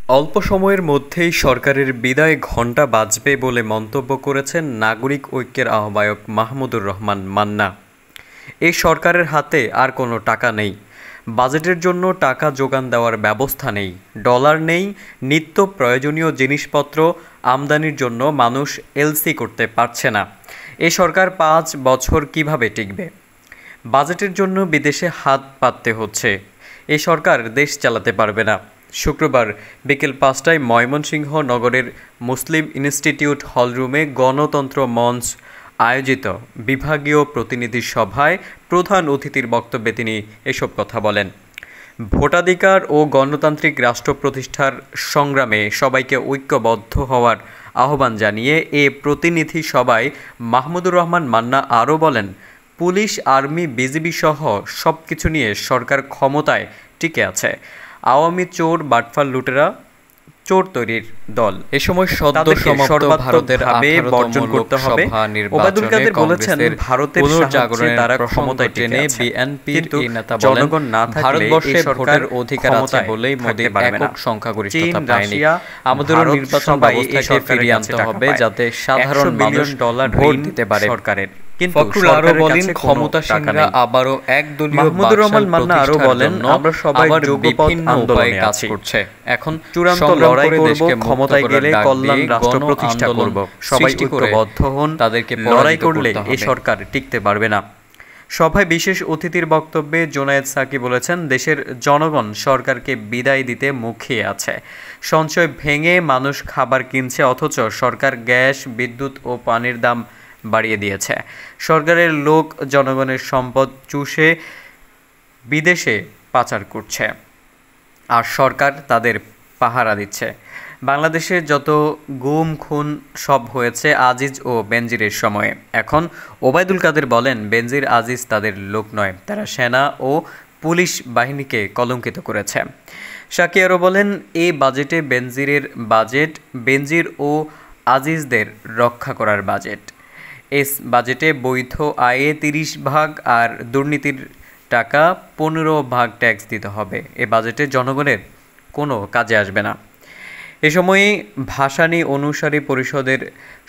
অল্প সময়ের মধ্যেই সরকারের বিদায় ঘণ্টা বাজবে বলে মন্তব্য করেছেন নাগরিক ঐক্যের আহ্বায়ক মাহমুদুর রহমান মান্না। এই সরকারের হাতে আর কোনো টাকা নেই, বাজেটের জন্য টাকা যোগান দেওয়ার ব্যবস্থা নেই, ডলার নেই, নিত্য প্রয়োজনীয় জিনিসপত্র আমদানির জন্য মানুষ এলসি করতে পারছে না। এই সরকার 5 বছর কিভাবে টিকবে? বাজেটের জন্য বিদেশে হাত পাততে হচ্ছে। এই সরকার দেশ চালাতে পারবে না। শুক্রবার বিকেল 5টায় ময়মনসিংহ নগরের মুসলিম ইনস্টিটিউট হলরুমে গণতন্ত্র মঞ্চ আয়োজিত বিভাগীয় প্রতিনিধি সভায় প্রধান অতিথির বক্তব্যে তিনি এসব কথা বলেন। ভোটাধিকার ও গণতান্ত্রিক রাষ্ট্র প্রতিষ্ঠার সংগ্রামে সবাইকে ঐক্যবদ্ধ হওয়ার আহ্বান জানিয়ে এ প্রতিনিধি সভায় মাহমুদুর রহমান মান্না আরও বলেন, পুলিশ, আর্মি, বিজিবি সহ সব কিছু নিয়ে সরকার ক্ষমতায় টিকে আছে। আওয়ামী চোর, বাটফার, লুটেরা চোর তৈরির দল। এ সময় সদ্য সমাপ্ত ভারতের বর্জন করতে হবে। ওবায়দুল কাদের বলেছেন, ভারতের জাগরণে তারা ক্ষমতায় টেনে বিএনপির নেতা জনগণ না থাকলে ভারতবর্ষে ভোটের অধিকার আছে বলেই মোদি একক সংখ্যাগরিষ্ঠতা পায়নি। আমাদেরও নির্বাচন ব্যবস্থাকে ফিরিয়ে আনতে হবে যাতে সাধারণ মানুষ ভোট দিতে পারে সরকারের। ফখরুল আরও বলেন, ক্ষমতাসীনরা আবারও একদলীয় মাহমুদুর রহমান মান্না আরও বলেন, আমরা সবাই যুগপৎ আন্দোলনে কাজ করছে। এখন চূড়ান্ত লড়াই করব, ক্ষমতায় গেলে কল্যাণ রাষ্ট্র প্রতিষ্ঠা করব। সবাই ঐক্যবদ্ধ হন, তাদেরকে লড়াই করলে এই সরকার টিকতে পারবে না। সভায় বিশেষ অতিথির বক্তব্যে জোনায়েদ সাকি বলেছেন, দেশের জনগণ সরকারকে বিদায় দিতে মুখিয়ে আছে। সঞ্চয় ভেঙে মানুষ খাবার কিনছে, অথচ সরকার গ্যাস, বিদ্যুৎ ও পানির দাম বাড়িয়ে দিয়েছে। সরকারের লোক জনগণের সম্পদ চুষে বিদেশে পাচার করছে, আর সরকার তাদের পাহারা দিচ্ছে। বাংলাদেশে যত গুম খুন সব হয়েছে আজিজ ও বেনজিরের সময়ে। এখন ওবায়দুল কাদের বলেন, বেনজির, আজিজ তাদের লোক নয়, তারা সেনা ও পুলিশ বাহিনীকে কলঙ্কিত করেছে। সাকি আরও বলেন, এই বাজেটে বেনজিরের বাজেট, বেনজির ও আজিজদের রক্ষা করার বাজেট। এই বাজেটে বৈধ আয়ে 30 ভাগ আর দুর্নীতির টাকা 15 ভাগ ট্যাক্স দিতে হবে। এ বাজেটে জনগণের কোনো কাজে আসবে না। এ সময়ে ভাসানী অনুসারী পরিষদের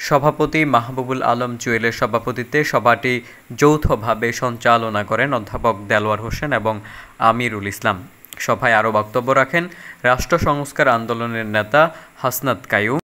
সভাপতি মাহবুবুল আলম জুয়েলের সভাপতিত্বে সভাটি যৌথভাবে সঞ্চালনা করেন অধ্যাপক দেলোয়ার হোসেন এবং আমিরুল ইসলাম। সভায় আরও বক্তব্য রাখেন রাষ্ট্র সংস্কার আন্দোলনের নেতা হাসনাত কাইয়ুম।